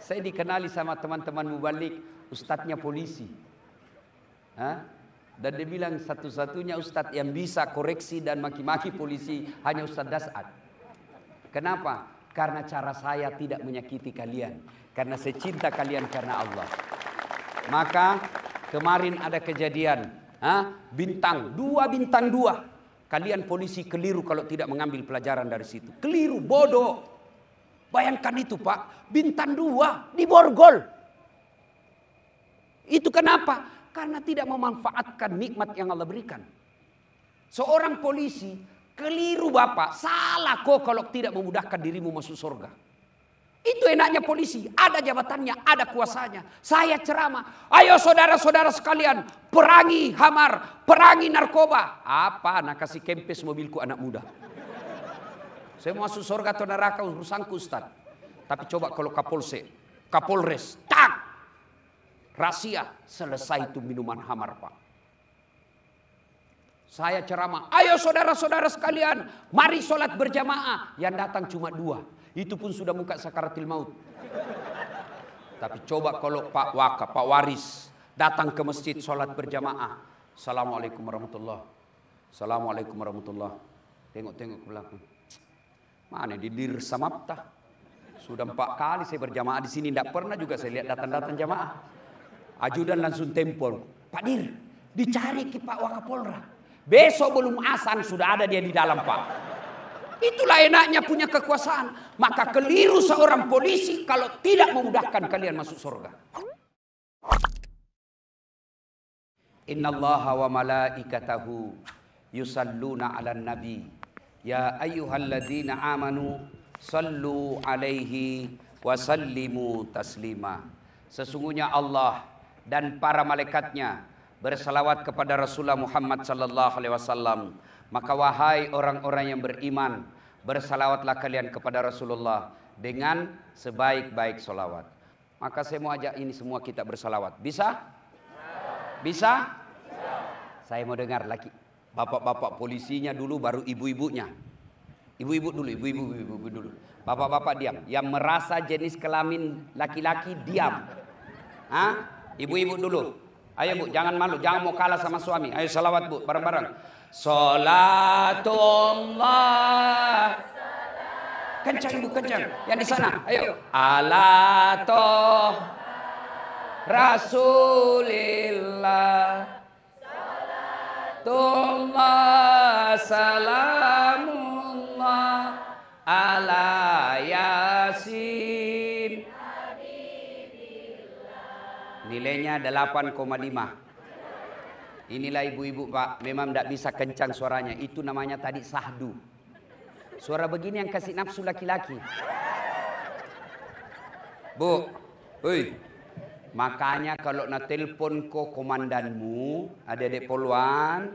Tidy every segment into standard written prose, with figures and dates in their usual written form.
Saya dikenali sama teman-teman mubalik, ustadznya polisi. Dan dia bilang satu-satunya ustadz yang bisa koreksi dan maki-maki polisi hanya Ustadz Das'ad. Kenapa? Karena cara saya tidak menyakiti kalian. Karena saya cinta kalian karena Allah. Maka kemarin ada kejadian, bintang 2. Kalian polisi keliru kalau tidak mengambil pelajaran dari situ. Keliru, bodoh. Bayangkan itu Pak, bintang 2 diborgol. Itu kenapa? Karena tidak memanfaatkan nikmat yang Allah berikan. Seorang polisi keliru Bapak, salah kok kalau tidak memudahkan dirimu masuk surga. Itu enaknya polisi, ada jabatannya, ada kuasanya. Saya ceramah, ayo saudara-saudara sekalian, perangi hamar, perangi narkoba. Apa? Nak kasih kempes mobilku anak muda. Saya mau masuk surga atau neraka urusanku Ustaz. Tapi coba kalau Kapolres, tak. Rahasia, selesai itu minuman hamar Pak. Saya ceramah, ayo saudara-saudara sekalian, mari sholat berjamaah. Yang datang cuma 2, itu pun sudah muka sakaratil maut. Tapi coba kalau Pak Wakaf, Pak Waris datang ke masjid sholat berjamaah. Assalamualaikum warahmatullahi. Assalamualaikum warahmatullahi. Tengok-tengok ke belakang. Mana di Dir Samapta? Sudah 4 kali saya berjamaah di sini, tidak pernah juga saya lihat datang-datang jamaah. Ajudan langsung tempel, Pak Dir, dicari ke Pak Wakapolra. Besok belum azan sudah ada dia di dalam Pak. Itulah enaknya punya kekuasaan. Maka keliru seorang polisi kalau tidak memudahkan kalian masuk surga. Innallaha wa malaikatahu yusalluna 'alan nabi. Ya ayyuhalladzina amanu sallu 'alaihi wa sallimu taslima. Sesungguhnya Allah dan para malaikatnya bersalawat kepada Rasulullah Muhammad sallallahu alaihi wasallam. Maka wahai orang-orang yang beriman, bersalawatlah kalian kepada Rasulullah dengan sebaik-baik salawat. Maka saya mau ajak ini semua kita bersalawat. Bisa? Bisa? Saya mau dengar lagi. Bapak-bapak polisinya dulu, baru ibu-ibunya. Ibu-ibu dulu. Bapak-bapak diam. Yang merasa jenis kelamin laki-laki diam. Ibu-ibu dulu. Ayo Bu, jangan malu, jangan mau kalah sama suami. Ayo salawat Bu, bareng-bareng. Salatullah. Kencang Ibu, kencang. Yang di sana, ayo. Ala toh Rasulillah. Salatullah salamullah ala Yasin. Nilainya 8,5. Inilah ibu-ibu Pak, memang tidak bisa kencang suaranya. Itu namanya tadi sahdu. Suara begini yang kasih nafsu laki-laki. Bu, makanya kalau nak telpon ko komandanmu, adik-adik poluan,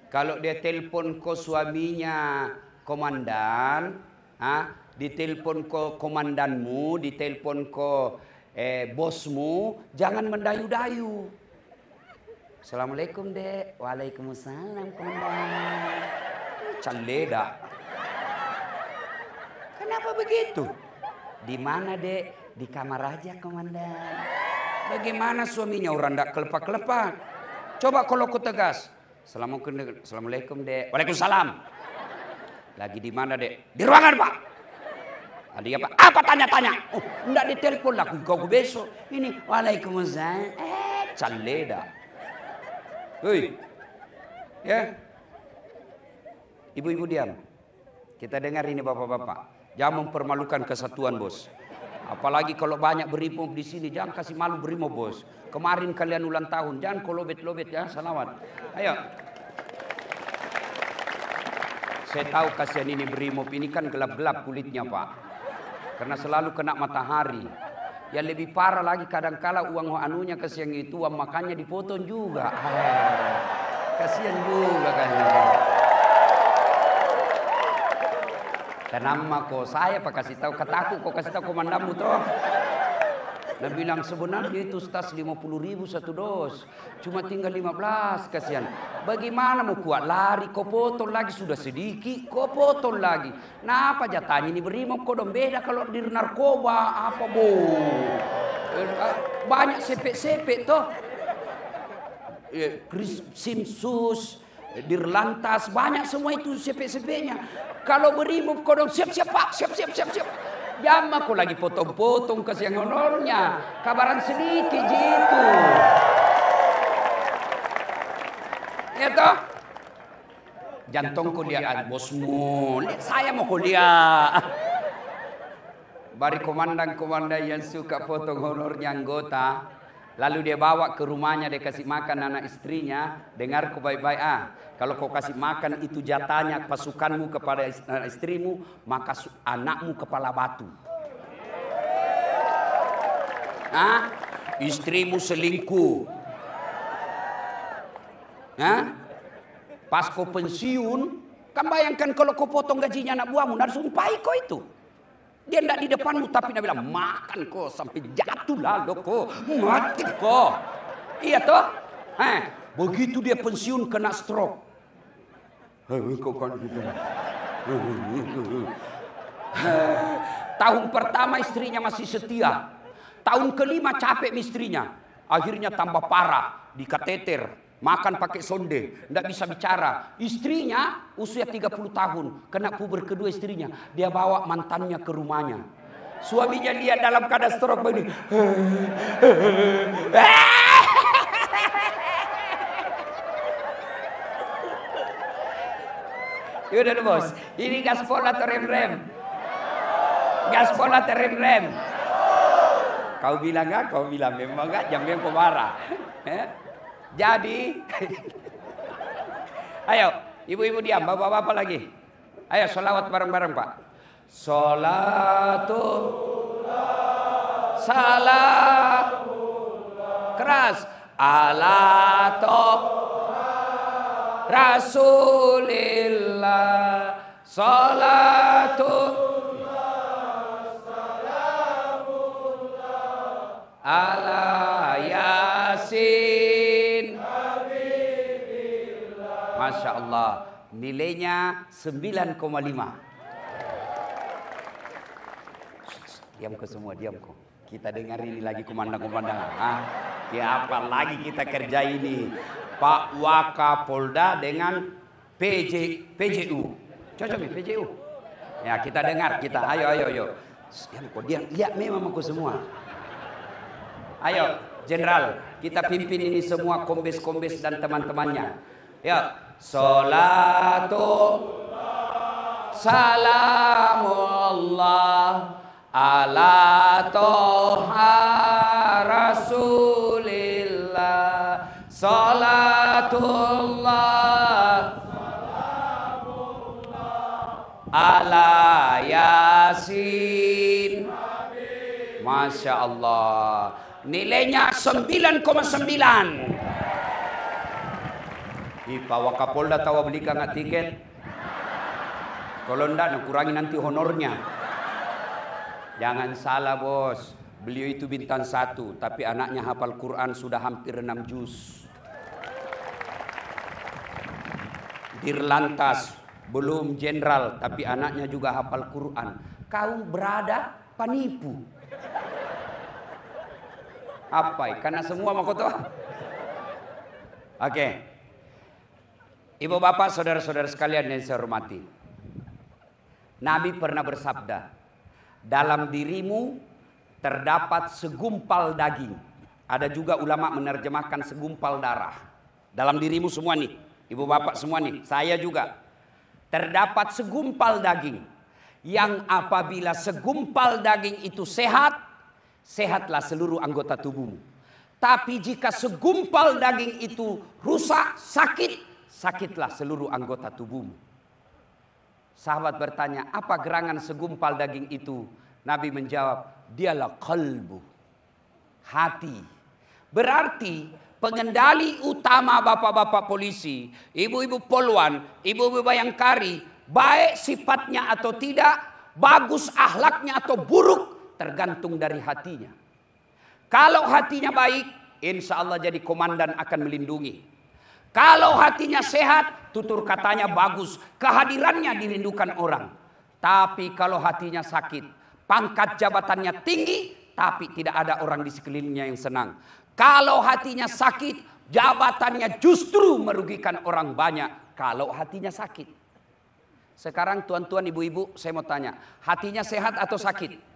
kalau dia telpon ko suaminya komandan, ditelepon ko komandanmu, ditelepon ko bosmu, jangan mendayu-dayu. Assalamualaikum Dek. Waalaikumsalam komandan. Caleda. Kenapa begitu? Di mana Dek? Di kamar aja komandan. Bagaimana suaminya orang tidak kelepak-kelepak? Coba kalau aku tegas. Assalamualaikum Dek. Waalaikumsalam. Lagi di mana Dek? Di ruangan Pak. Ada apa? Apa tanya-tanya? Oh, enggak ditelepon lah. Kau besok. Ini waalaikumsalam. Caleda. Hei. Ya. Ibu-ibu diam. Kita dengar ini bapak-bapak. Jangan mempermalukan kesatuan bos. Apalagi kalau banyak berimob di sini. Jangan kasih malu berimob bos. Kemarin kalian ulang tahun. Jangan kolobet-lobet ya. Salawat. Ayo. Saya tahu kasihan ini berimob. Ini kan gelap-gelap kulitnya Pak. Karena selalu kena matahari. Yang lebih parah lagi kadang-kala uang anunya kasihan itu uang makannya dipotong juga. Kasihan juga kan. Kenapa kok saya pak kasih tahu kataku kok kasih tahu komandanmu toh. Dia bilang sebenarnya itu Ustaz 50.000 satu dos. Cuma tinggal 15, kasihan. Bagaimana mau kuat lari, kau potong lagi sudah sedikit, kau potong lagi. Nah apa jatahnya ini berimob kau dong beda kalau di narkoba apa bo. Banyak sepek-sepek toh. Simsus, Dirlantas, banyak semua itu sepek-sepeknya. Kalau berimob kau dong siap-siap Pak, siap-siap. Jam aku lagi potong-potong kasih yang honornya. Kabaran sedikit gitu. Ya toh? Jantung kuliah bosmu. Saya mau kuliah. Bari komandan-komandan yang suka potong honornya anggota. Lalu dia bawa ke rumahnya, dia kasih makan anak istrinya. Dengar ku baik-baik kalau kau kasih makan itu jatahnya pasukanmu kepada istrimu, maka anakmu kepala batu. Istrimu selingkuh. Pas kau pensiun, kan bayangkan kalau kau potong gajinya anak buahmu, dan sumpahi kau itu. Dia tidak di depanmu, tapi dia bilang, makan kau sampai jatuh lalu kau, mati kau. Iya toh? Begitu dia pensiun kena stroke. Tahun pertama istrinya masih setia. Tahun kelima capek istrinya. Akhirnya tambah parah, dikateter, makan pakai sonde, tidak bisa bicara. Istrinya usia 30 tahun, kena puber kedua istrinya. Dia bawa mantannya ke rumahnya. Suaminya lihat dalam keadaan stroke begini. Yaudah deh bos, ini gaspol atau rem-rem? Gaspol atau rem-rem? Kau bilang enggak? Kau bilang memang enggak? Jangan kau marah. Jadi, ayo ibu-ibu diam, bapak-bapak lagi. Ayo sholawat bareng-bareng Pak. Sholatullah salam keras ala Rasulillah salatullah salamullah ala Yasin Habibillah. Masya Allah, nilainya 9,5. Diam kau semua, diam kau. Kita dengar ini lagi komandan-komandan. Ya apa lagi kita kerja ini? Pak Wakapolda dengan PJU. Cocok nih PJU. Ya kita dengar, kita ayo. Diam kau, diam. Lihat memang aku semua. Ayo Jenderal, kita pimpin ini semua kombes-kombes dan teman-temannya. Ya, Salatullah salamullah ala toha Rasulillah salatullah ala Yasin. Masya Allah, nilainya 9,9. Pak Wakapolda tahu belikan nggak tiket? Kalau enggak, kurangi nanti honornya. Jangan salah bos, beliau itu bintang 1, tapi anaknya hafal Quran sudah hampir 6 juz. Dirlantas, belum jenderal, tapi anaknya juga hafal Quran. Kau berada penipu. Apa? Karena semua mau tahu. Oke. Ibu bapak, saudara-saudara sekalian yang saya hormati. Nabi pernah bersabda, dalam dirimu terdapat segumpal daging. Ada juga ulama menerjemahkan segumpal darah. Dalam dirimu semua nih, ibu bapak semua nih, saya juga. Terdapat segumpal daging. Yang apabila segumpal daging itu sehat, sehatlah seluruh anggota tubuhmu. Tapi jika segumpal daging itu rusak, sakit, sakitlah seluruh anggota tubuhmu. Sahabat bertanya, apa gerangan segumpal daging itu? Nabi menjawab, dialah qalbu, hati. Berarti pengendali utama bapak-bapak polisi, ibu-ibu polwan, ibu-ibu bayangkari, baik sifatnya atau tidak, bagus akhlaknya atau buruk, tergantung dari hatinya. Kalau hatinya baik, insya Allah jadi komandan akan melindungi. Kalau hatinya sehat, tutur katanya bagus, kehadirannya dirindukan orang. Tapi kalau hatinya sakit, pangkat jabatannya tinggi, tapi tidak ada orang di sekelilingnya yang senang. Kalau hatinya sakit, jabatannya justru merugikan orang banyak. Kalau hatinya sakit. Sekarang tuan-tuan, ibu-ibu, saya mau tanya, hatinya sehat atau sakit?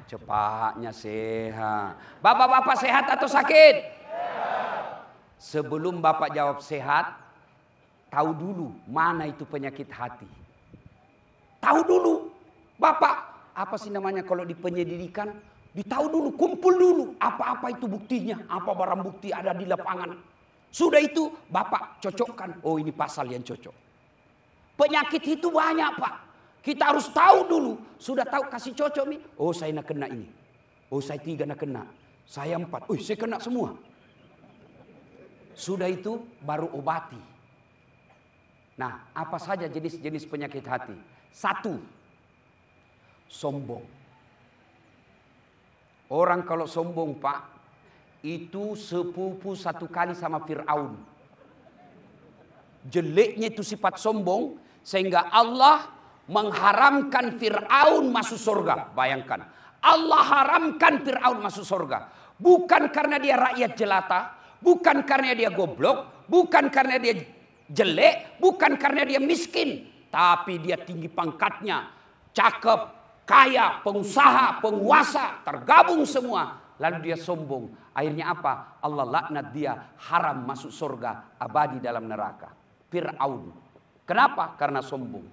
Cepatnya sehat. Bapak-bapak sehat atau sakit? Sebelum bapak jawab sehat, tahu dulu mana itu penyakit hati. Tahu dulu. Bapak, apa sih namanya kalau di penyelidikan? Ditahu dulu, kumpul dulu. Apa-apa itu buktinya, apa barang bukti ada di lapangan. Sudah itu bapak cocokkan. Oh, ini pasal yang cocok. Penyakit itu banyak, Pak. Kita harus tahu dulu. Sudah tahu kasih cocok nih. Oh, saya nak kena ini. Oh, saya 3 nak kena. Saya 4. Oh, saya kena semua. Sudah itu baru obati. Nah, apa saja jenis-jenis penyakit hati? 1. Sombong. Orang kalau sombong, Pak, itu sepupu satu kali sama Fir'aun. Jeleknya itu sifat sombong, sehingga Allah mengharamkan Fir'aun masuk surga. Bayangkan, Allah haramkan Fir'aun masuk surga. Bukan karena dia rakyat jelata, bukan karena dia goblok, bukan karena dia jelek, bukan karena dia miskin. Tapi dia tinggi pangkatnya, cakep, kaya, pengusaha, penguasa, tergabung semua. Lalu dia sombong. Akhirnya apa? Allah laknat dia, haram masuk surga, abadi dalam neraka. Fir'aun. Kenapa? Karena sombong.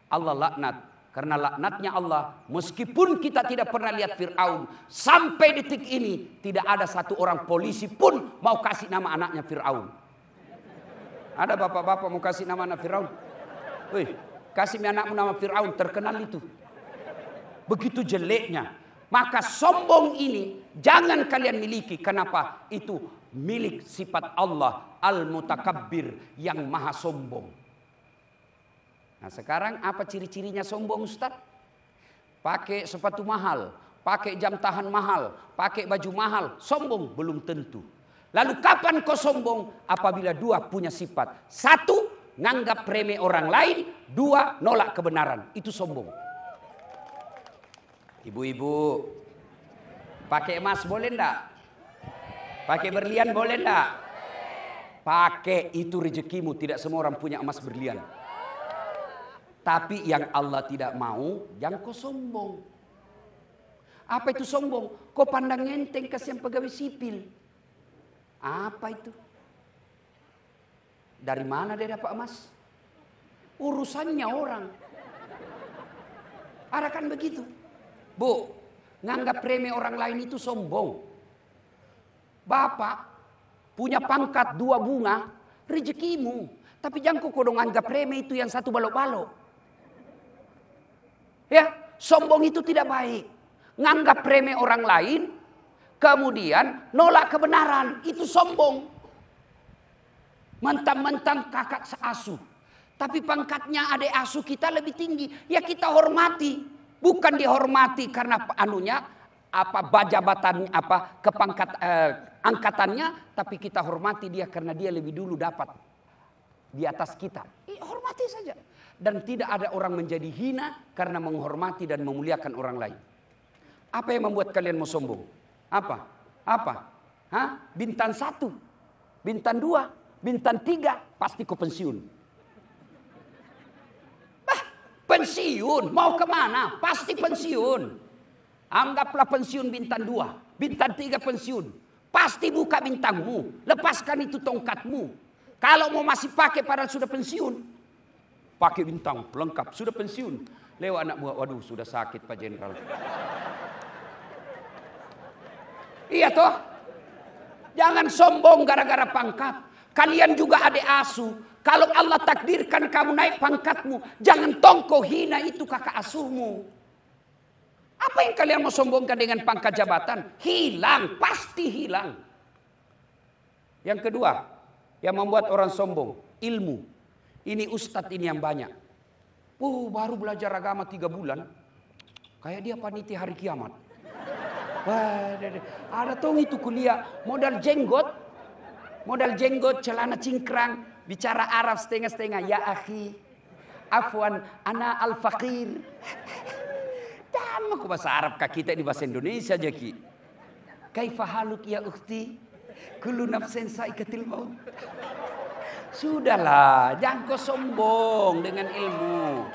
Allah laknat. Karena laknatnya Allah, meskipun kita tidak pernah lihat Fir'aun, sampai detik ini tidak ada satu orang polisi pun mau kasih nama anaknya Fir'aun. Ada bapak-bapak mau kasih nama anak Fir'aun? Wih, kasih anakmu nama Fir'aun, terkenal itu. Begitu jeleknya. Maka sombong ini jangan kalian miliki. Kenapa? Itu milik sifat Allah Al-Mutakabbir yang maha sombong. Nah, sekarang apa ciri-cirinya sombong, Ustaz? Pakai sepatu mahal, pakai jam tangan mahal, pakai baju mahal, sombong? Belum tentu. Lalu kapan kau sombong? Apabila 2 punya sifat. 1, nganggap remeh orang lain. 2, nolak kebenaran. Itu sombong. Ibu-ibu, pakai emas boleh enggak? Pakai berlian boleh enggak? Pakai, itu rezekimu. Tidak semua orang punya emas berlian. Tapi yang Allah tidak mau, jangan kau sombong. Apa itu sombong? Kau pandang enteng kasihan pegawai sipil. Apa itu? Dari mana dia dapat emas? Urusannya orang. Ada kan begitu? Bu, nganggap remeh orang lain itu sombong. Bapak punya pangkat 2 bunga, rezekimu. Tapi jangan kau dong anggap remeh itu yang 1 balok-balok. Ya, sombong itu tidak baik. Nganggap remeh orang lain, kemudian nolak kebenaran, itu sombong. Mentang-mentang kakak seasuh, tapi pangkatnya adik asuh kita lebih tinggi, ya kita hormati. Bukan dihormati karena anunya, jabatan, kepangkat angkatannya, tapi kita hormati dia karena dia lebih dulu dapat di atas kita. Hormati saja. Dan tidak ada orang menjadi hina karena menghormati dan memuliakan orang lain. Apa yang membuat kalian mau sombong? Apa? Hah? Bintang 1, bintang 2, bintang 3, pasti kau pensiun. Pensiun, mau kemana? Pasti pensiun. Anggaplah pensiun bintang 2, bintang 3 pensiun. Pasti buka bintangmu, lepaskan itu tongkatmu. Kalau mau masih pakai padahal sudah pensiun, pakai bintang pelengkap, sudah pensiun. Lewat anak buah, waduh sudah sakit Pak Jenderal. Iya toh? Jangan sombong gara-gara pangkat. Kalian juga adik asuh. Kalau Allah takdirkan kamu naik pangkatmu, jangan tongko hina itu kakak asuhmu. Apa yang kalian mau sombongkan dengan pangkat jabatan? Hilang, pasti hilang. Yang kedua, yang membuat orang sombong, ilmu. Ini ustadz ini yang banyak. Baru belajar agama 3 bulan, kayak dia panitia hari kiamat. Wah, ada tuh itu kuliah modal jenggot, celana cingkrang, bicara Arab setengah-setengah. Ya akhi, afwan, ana al-faqir. Dan aku bahasa Arab kak kita di bahasa Indonesia aja ki. Kaifa haluk ya ukhti? Kullu nafsin sa'iqatil maut. Sudahlah, jangan kau sombong dengan ilmu.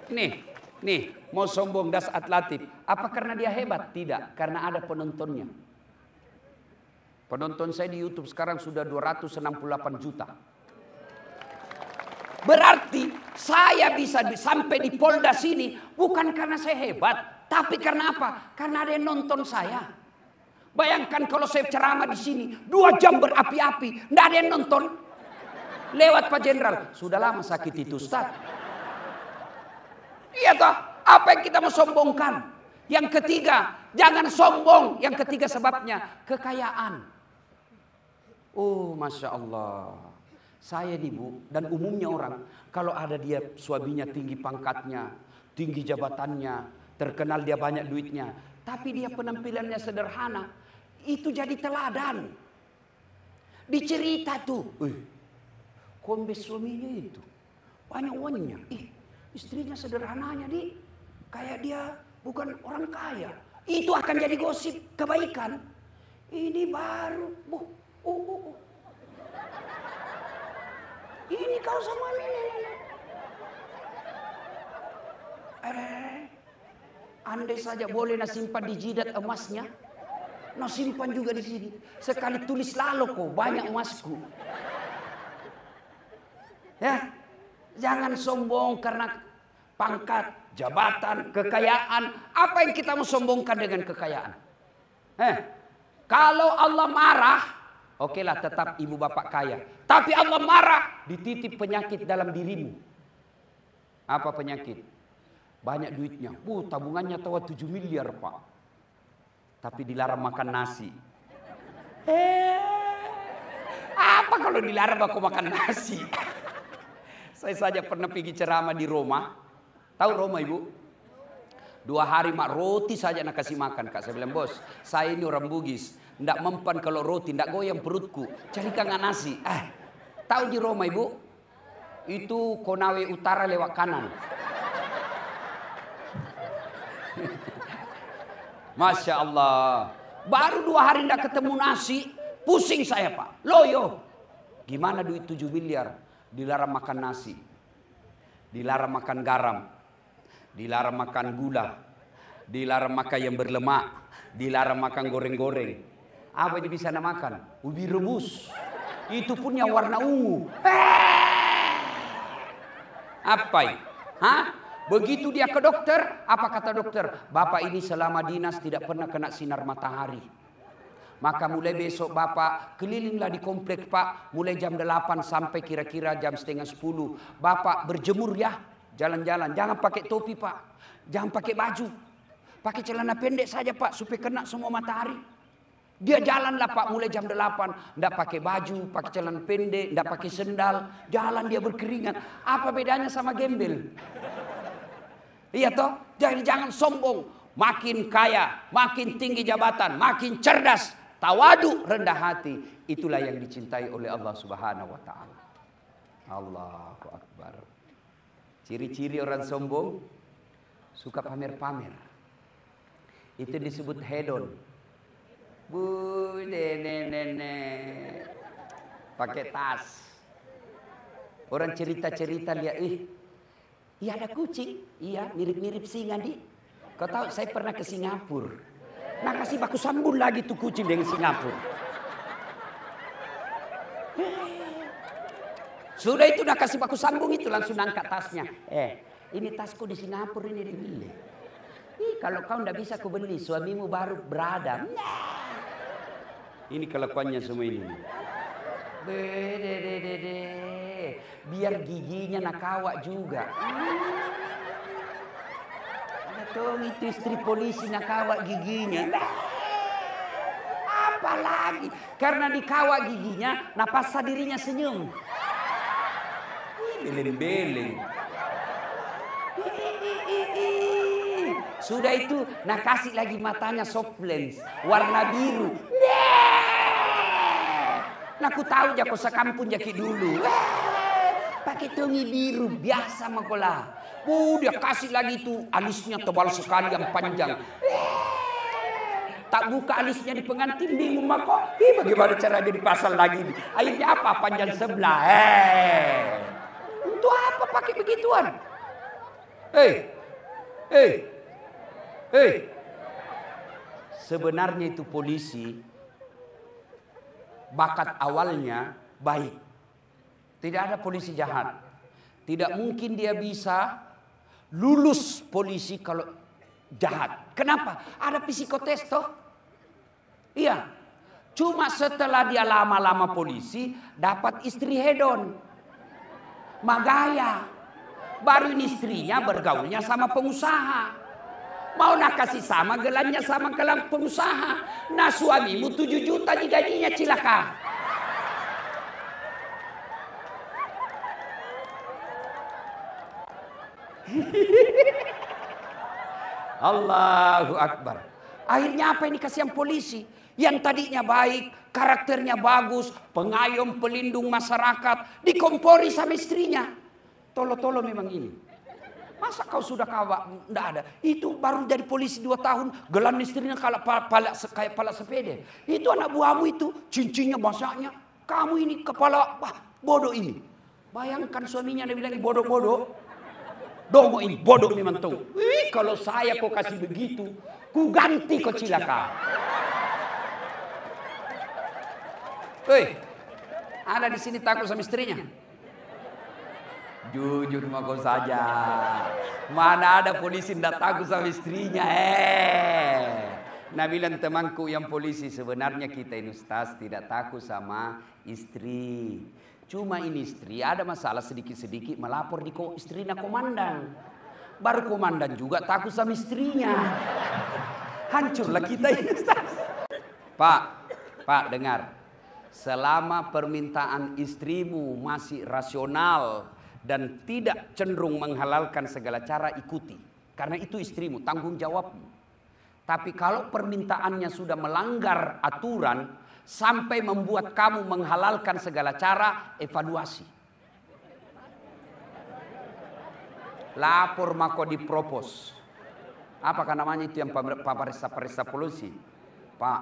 Nih, mau sombong das atlatif. Apa karena dia hebat? Tidak, karena ada penontonnya. Penonton saya di YouTube sekarang sudah 268 juta. Berarti saya bisa sampai di Polda sini bukan karena saya hebat, tapi karena apa? Karena ada yang nonton saya. Bayangkan kalau saya ceramah di sini 2 jam berapi-api, tidak ada yang nonton. Lewat Pak Jenderal, sudah lama sakit itu Ustaz. Iya toh, apa yang kita mau sombongkan? Yang ketiga, jangan sombong. Yang ketiga sebabnya, kekayaan. Oh Masya Allah. Saya nih Bu, dan umumnya orang, kalau ada dia suaminya tinggi pangkatnya, tinggi jabatannya, terkenal dia banyak duitnya, tapi dia penampilannya sederhana, itu jadi teladan. Dicerita tuh, kombes suaminya itu, banyak uangnya, istrinya sederhananya kayak dia bukan orang kaya. Itu akan jadi gosip kebaikan. Ini baru, ini kau sama ini. Andai saja boleh simpan di jidat emasnya, simpan juga di sini. Sekali tulis lalu kok banyak emasku. Ya, jangan sombong karena pangkat, jabatan, kekayaan. Apa yang kita mau sombongkan dengan kekayaan? Kalau Allah marah, okelah tetap ibu bapak kaya. Tapi Allah marah, dititip penyakit dalam dirimu. Apa penyakit? Banyak duitnya. Tabungannya tawa 7 miliar Pak. Tapi dilarang makan nasi. Apa kalau dilarang aku makan nasi? Saya saja pernah pergi ceramah di Roma. Tahu Roma Ibu? 2 hari mak roti saja nak kasih makan Kak. Saya bilang bos, saya ini orang Bugis. Ndak mempan kalau roti, ndak goyang perutku. Cari kangen nasi. Tahu di Roma Ibu? Itu Konawe Utara lewat kanan. Masya Allah. Baru 2 hari ndak ketemu nasi, pusing saya Pak. Loyo. Gimana duit 7 miliar? Dilarang makan nasi. Dilarang makan garam. Dilarang makan gula. Dilarang makan yang berlemak. Dilarang makan goreng-goreng. Apa yang bisa makan? Ubi rebus. Itu pun yang warna ungu. Apa? Begitu dia ke dokter, apa kata dokter? Bapak ini selama dinas tidak pernah kena sinar matahari. Maka mulai besok Bapak kelilinglah di komplek Pak. Mulai jam 8 sampai kira-kira jam setengah 10. Bapak berjemur ya. Jalan-jalan. Jangan pakai topi Pak. Jangan pakai baju. Pakai celana pendek saja Pak. Supaya kena semua matahari. Dia jalanlah Pak mulai jam 8. Tidak pakai baju, pakai celana pendek, tidak pakai sendal. Jalan dia berkeringat. Apa bedanya sama gembel? Iya toh? Jadi jangan sombong. Makin kaya, makin tinggi jabatan, makin cerdas, tawadu, rendah hati. Itulah yang dicintai oleh Allah Subhanahu wa taala. Allahu Akbar. Ciri-ciri orang sombong suka pamer-pamer. Itu disebut hedon. Bu, nenek, pakai tas. Orang cerita-cerita lihat, iya ada kucing, iya mirip-mirip singa di. Kau tahu saya pernah ke Singapura. Nah kasih baku sambung lagi tuh kucing dengan Singapura. Sudah itu udah kasih baku sambung itu langsung angkat tasnya. Ini tasku di Singapura ini dibeli. Kalau kau ndak bisa kau beli, suamimu baru beradab. Ini kelakuannya semua ini. Biar giginya nakawak juga. Ada itu istri polisi nakawak giginya. Apalagi karena dikawak giginya, napasa dirinya senyum. Beleng-beleng. Sudah itu, nah kasih lagi matanya soft lens warna biru. Nah aku tahu jako sekampung jaki dulu. Pakai tongi biru biasa makola. Dia kasih lagi itu alisnya tebal sekali yang panjang. Tak buka alisnya di pengantin bingung mako. Bagaimana caranya dipasang lagi? Akhirnya apa? Panjang sebelah. Untuk apa pakai begituan? Sebenarnya itu polisi bakat awalnya baik. Tidak ada polisi jahat. Tidak mungkin dia bisa lulus polisi kalau jahat. Kenapa? Ada psikotes toh? Iya. Cuma setelah dia lama-lama polisi dapat istri hedon. Magaya. Baru istrinya bergaulnya sama pengusaha. Mau nak kasih sama gelannya sama gelang pengusaha. Nah suamimu 7 juta digajinya cilaka. Allahu Akbar. Akhirnya apa ini kasihan polisi? Yang tadinya baik, karakternya bagus, pengayom, pelindung masyarakat, dikompori sama istrinya. Tolo-tolo memang ini. Masa kau sudah kawak? Tidak ada. Itu baru jadi polisi 2 tahun, gelan istrinya kayak pala sepeda. Itu anak buahmu itu, cincinnya masaknya. Kamu ini kepala bodoh ini. Bayangkan suaminya dia bilang bodoh-bodoh. Dongo ini bodoh memang tuh. Kalau saya kau kasih begitu, ku ganti kau cilaka. Ada di sini takut sama istrinya? Jujur sama kau saja. Mana ada polisi tidak takut sama istrinya? Nah bilang temanku yang polisi, sebenarnya kita ini Ustaz tidak takut sama istri. Cuma ini istri ada masalah sedikit-sedikit melapor di istrinya komandan. Baru komandan juga takut sama istrinya. Hancurlah kita ini Ustaz. Pak dengar. Selama permintaan istrimu masih rasional dan tidak cenderung menghalalkan segala cara, ikuti. Karena itu istrimu, tanggung jawabmu. Tapi kalau permintaannya sudah melanggar aturan sampai membuat kamu menghalalkan segala cara, evaluasi. Lapor mako dipropos. Apakah namanya itu yang paparisa polisi? Pak,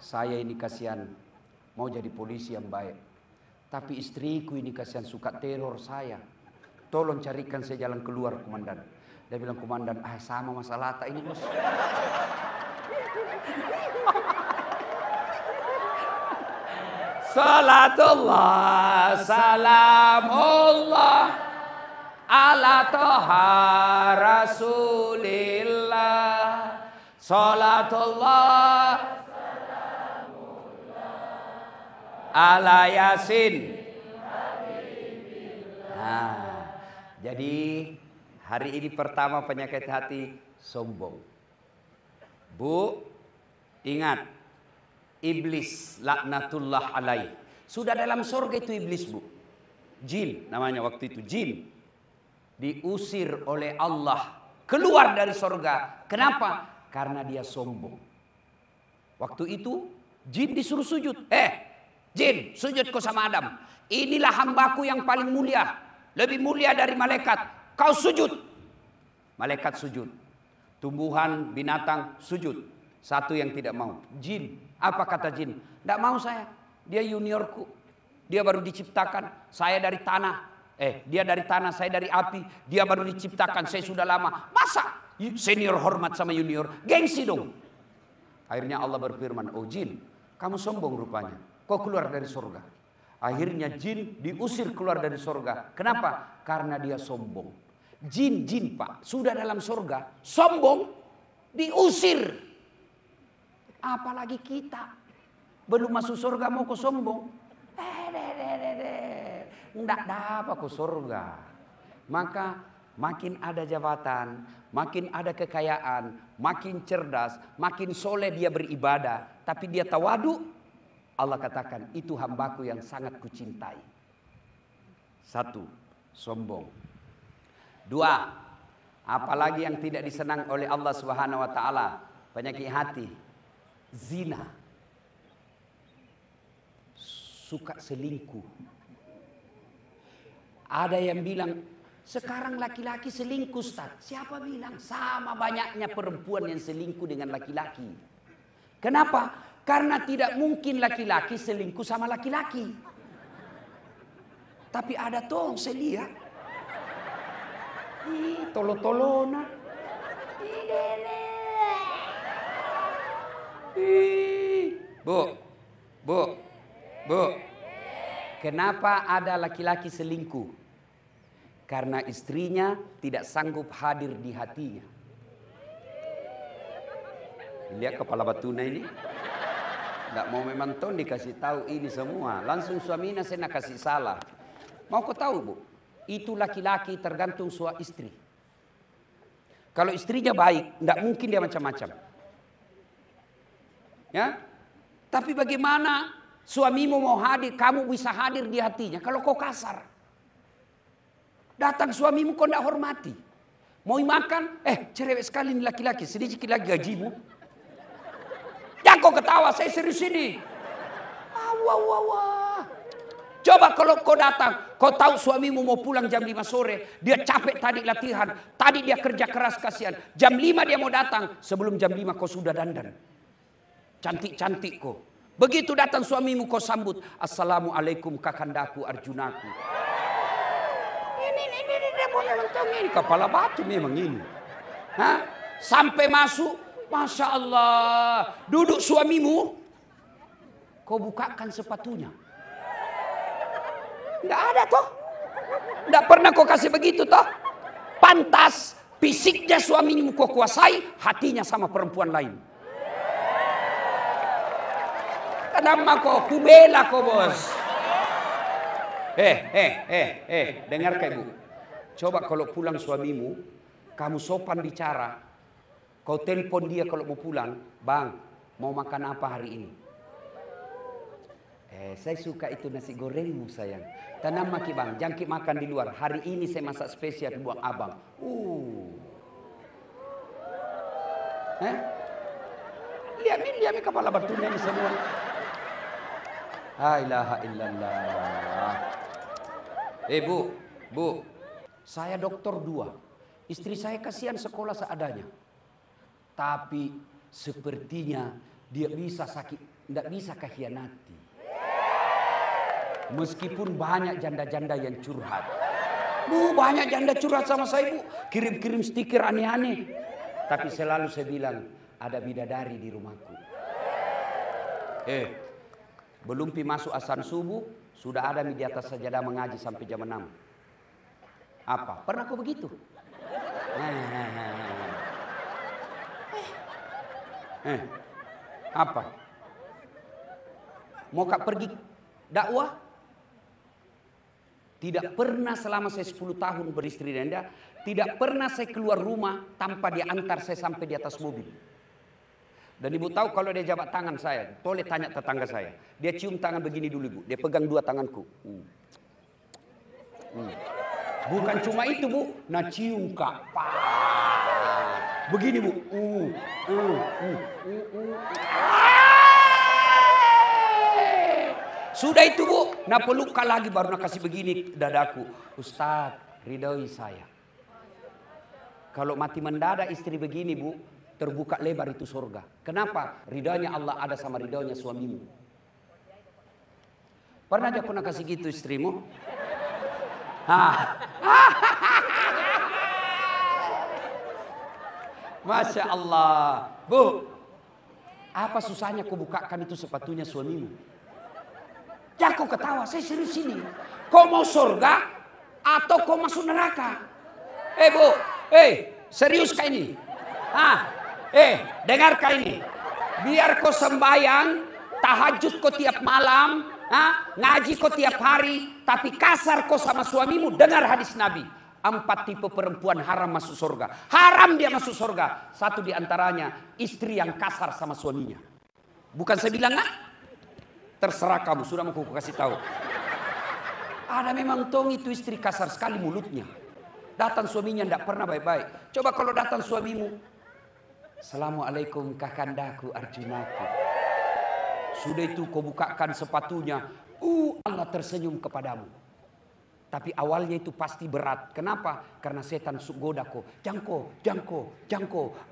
saya ini kasihan mau jadi polisi yang baik. Tapi istriku ini kasihan suka teror saya. Tolong carikan saya jalan keluar, komandan. Dia bilang, komandan, sama masalah tak ini bos. Salatullah, salamullah, ala toha rasulillah. Salatullah, salamullah, ala yasin. Nah, jadi hari ini pertama penyakit hati sombong. Bu, ingat. Iblis laknatullah alaih. Sudah dalam surga itu iblis, Bu. Jin namanya waktu itu, jin. Diusir oleh Allah keluar dari surga. Kenapa? Karena dia sombong. Waktu itu jin disuruh sujud. Jin, sujud kau sama Adam. Inilah hambaku yang paling mulia. Lebih mulia dari malaikat. Kau sujud. Malaikat sujud. Tumbuhan, binatang sujud. Satu yang tidak mau, jin. Apa kata jin? Tidak mau saya. Dia juniorku. Dia baru diciptakan. Saya dari tanah. Dia dari tanah, saya dari api. Dia baru diciptakan, saya sudah lama. Masa senior hormat sama junior? Gengsi dong. Akhirnya Allah berfirman, oh jin, kamu sombong rupanya. Kau keluar dari surga. Akhirnya jin diusir keluar dari surga. Kenapa? Karena dia sombong. Jin Pak, sudah dalam surga, sombong, diusir. Apalagi kita belum masuk surga mau ke sombong. Enggak dapat ke surga. Maka makin ada jabatan, makin ada kekayaan, makin cerdas, makin soleh dia beribadah, tapi dia tawadu, Allah katakan itu hambaku yang sangat kucintai. 1, sombong. 2, Apalagi yang tidak disenang oleh Allah Subhanahu wa taala, penyakit hati, zina, suka selingkuh. Ada yang bilang sekarang laki-laki selingkuh, Ustaz. Siapa bilang? Sama banyaknya perempuan yang selingkuh dengan laki-laki. Kenapa? Karena tidak mungkin laki-laki selingkuh sama laki-laki. Tapi ada tuh saya lihat. Tolo-tolona. Bu. Kenapa ada laki-laki selingkuh? Karena istrinya tidak sanggup hadir di hatinya. Lihat kepala batuna ini. Tidak mau memang Ton dikasih tahu ini semua. Langsung suaminya saya nak kasih salah. Mau kau tahu Bu? Itu laki-laki tergantung suami istri. Kalau istrinya baik, tidak mungkin dia macam-macam. Ya, tapi bagaimana suamimu mau hadir, kamu bisa hadir di hatinya kalau kau kasar. Datang suamimu kau tidak hormati. Mau makan, cerewet sekali ini laki-laki, sedikit lagi gajimu. Jangan kau ketawa, saya serius ini. Wah. Coba kalau kau datang, kau tahu suamimu mau pulang jam 5 sore, dia capek tadi latihan, tadi dia kerja keras kasihan. Jam 5 dia mau datang, sebelum jam 5 kau sudah dandan. Cantik-cantik kau. Begitu datang suamimu kau sambut, Assalamualaikum kakandaku Arjunaku. Ini dia boleh nonton ini, kepala batu memang ini. Sampai masuk, Masya Allah, duduk suamimu, kau bukakan sepatunya. Enggak ada toh. Enggak pernah kau kasih begitu toh. Pantas fisiknya suamimu kau kuasai, hatinya sama perempuan lain. Kenapa kau kubela kau bos? Dengarkan Ibu. Coba kalau pulang suamimu, kamu sopan bicara. Kau telepon dia kalau mau pulang, Bang, mau makan apa hari ini? Saya suka itu nasi gorengmu sayang. Tanam maki Bang, jangkit makan di luar. Hari ini saya masak spesial buat Abang. Lihat kepala batunya ini semua. La ilaha illallah. Bu, saya dokter 2. Istri saya kasihan sekolah seadanya. Tapi sepertinya dia bisa sakit, tidak bisa kekhianati. Meskipun banyak janda-janda yang curhat. Bu, banyak janda curhat sama saya Bu. Kirim-kirim stiker aneh-aneh. Tapi selalu saya bilang, ada bidadari di rumahku. Belum pi masuk azan subuh, sudah ada di atas sajadah mengaji sampai jam 6. Apa? Pernah kau begitu? Apa? Mau kak pergi dakwah? Tidak pernah selama saya 10 tahun beristri dan dia, tidak pernah saya keluar rumah tanpa dia antar saya sampai di atas mobil. Dan Ibu tahu kalau dia jabat tangan saya, boleh tanya tetangga saya. Dia cium tangan begini dulu Ibu, dia pegang 2 tanganku. Bukan cuma itu Bu, nah cium kak. Begini Bu. Sudah itu Bu, nah pelukkan lagi baru nak kasih begini dadaku. Ustaz, ridhoi saya. Kalau mati mendadak istri begini Bu, terbuka lebar itu surga. Kenapa? Ridhonya Allah ada sama ridhonya suamimu. Pernah aja aku nak kasih gitu istrimu? Masya Allah. Bu, apa susahnya kau bukakan itu sepatunya suamimu? Jangan kau ketawa, saya serius ini. Kau mau surga atau kau masuk neraka? Bu, serius kah ini? Dengarkan ini. Biar kau sembahyang, tahajud kau tiap malam, ngaji kau tiap hari, tapi kasar kau sama suamimu, dengar hadis Nabi. 4 tipe perempuan haram masuk surga. Haram dia masuk surga. 1 diantaranya, istri yang kasar sama suaminya. Bukan saya bilang nggak? Terserah kamu, sudah mau aku kasih tahu. Ada memang tong itu istri kasar sekali mulutnya. Datang suaminya tidak pernah baik-baik. Coba kalau datang suamimu, Assalamualaikum kakandaku Arjunaku. Sudah itu kau bukakan sepatunya, Allah tersenyum kepadamu. Tapi awalnya itu pasti berat. Kenapa? Karena setan goda kau. Jangko.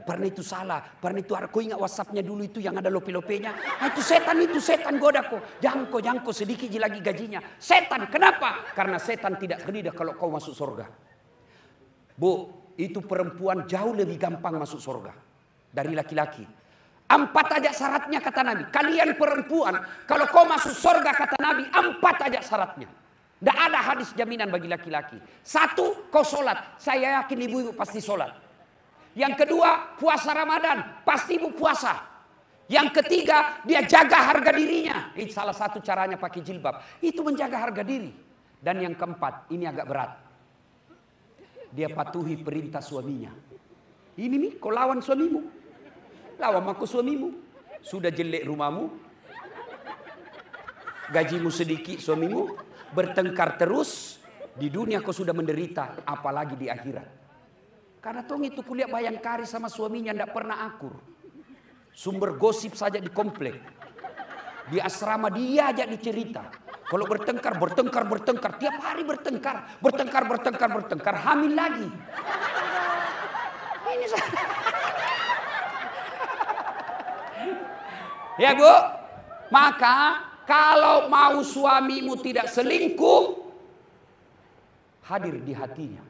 Pernah itu salah. Pernah itu kau ingat WhatsAppnya dulu itu yang ada lope-lopenya. Nah, itu setan goda kau. Jangko sedikit lagi gajinya. Setan. Kenapa? Karena setan tidak ridha kalau kau masuk surga. Bu, itu perempuan jauh lebih gampang masuk surga dari laki-laki. 4 aja syaratnya kata Nabi. Kalian perempuan, kalau kau masuk surga kata Nabi, 4 aja syaratnya. Tidak ada hadis jaminan bagi laki-laki. 1, kau sholat. Saya yakin ibu-ibu pasti sholat. Yang kedua, puasa Ramadan. Pasti ibu puasa. Yang ketiga, dia jaga harga dirinya. Itu salah satu caranya pakai jilbab. Itu menjaga harga diri. Dan yang keempat, ini agak berat. Dia patuhi perintah suaminya. Ini nih, kau lawan suamimu. Lawan aku suamimu. Sudah jelek rumahmu. Gajimu sedikit suamimu. Bertengkar terus. Di dunia kau sudah menderita. Apalagi di akhirat. Karena tong itu kuliah Bayangkari sama suaminya tidak pernah akur. Sumber gosip saja di komplek. Di asrama dia aja dicerita. Kalau bertengkar. Tiap hari bertengkar. Hamil lagi. Ini ya Bu. Maka kalau mau suamimu tidak selingkuh, hadir di hatinya.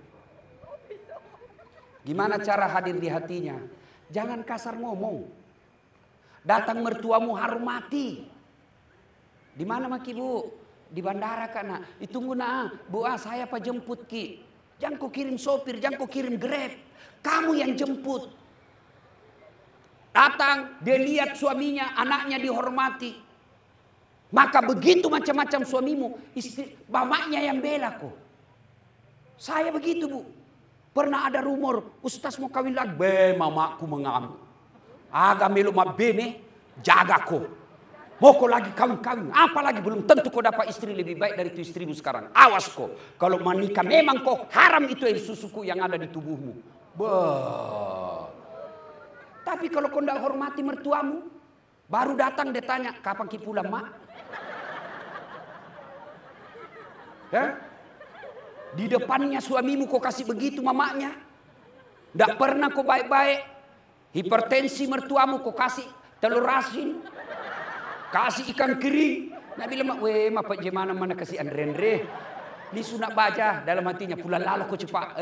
Gimana cara hadir di hatinya? Jangan kasar ngomong. Datang mertuamu hormati. Di mana maki Bu? Di bandara kan. Ditunggu Bu, saya apa jemput ki. Jangan kau kirim sopir, jangan kau kirim Grab. Kamu yang jemput. Datang, dia lihat suaminya, anaknya dihormati. Maka begitu macam-macam suamimu, istri, mamanya yang bela kok. Saya begitu Bu. Pernah ada rumor, Ustaz mau kawin lagi. Mamaku mengamuk. Agak meluk mak bene, jaga kok. Mau kau lagi kawin-kawin. Apalagi belum tentu kau dapat istri lebih baik dari itu istrimu sekarang. Awas kok. Kalau menikah memang kau haram itu air susuku yang ada di tubuhmu. Tapi kalau kau tidak hormati mertuamu, baru datang dia tanya, kapan ki pulang mak? Ya? Di depannya suamimu kau kasih begitu mamanya. Tidak pernah kau baik-baik. Hipertensi mertuamu kau kasih telur asin. Kasih ikan kering. Nabi lemak, apa gimana mana kasih Andre. Li sunat baca dalam hatinya. Pulang lalu kau cepat.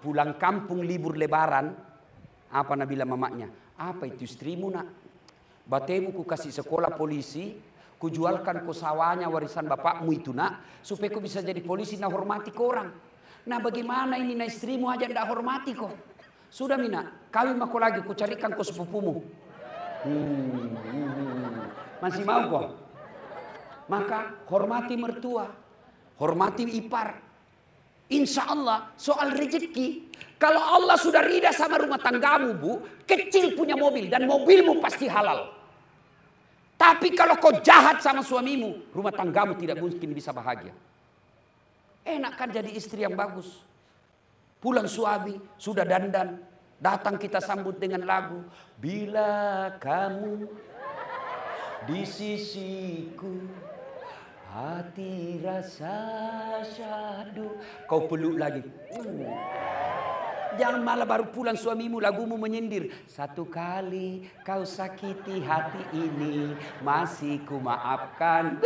Pulang kampung libur lebaran. Apa Nabi bilang mamaknya? Apa itu istrimu nak? Batemu ku kasih sekolah polisi. Kujualkan ku sawahnya warisan bapakmu itu nak. Supaya ku bisa jadi polisi nak hormati korang. Nah bagaimana ini nak istrimu aja tidak hormati kok. Sudah Mina, kawin aku lagi. Ku carikan ku sepupumu. Masih mau kok? Maka hormati mertua. Hormati ipar. Insya Allah soal rezeki. Kalau Allah sudah ridha sama rumah tanggamu Bu. Kecil punya mobil dan mobilmu pasti halal. Tapi kalau kau jahat sama suamimu, rumah tanggamu tidak mungkin bisa bahagia. Enak kan jadi istri yang bagus. Pulang suami, sudah dandan. Datang kita sambut dengan lagu. Bila kamu di sisiku, hati rasa syahdu. Kau peluk lagi. Jangan malah baru pulang suamimu lagumu menyindir. Satu kali kau sakiti hati ini, masih ku maafkan.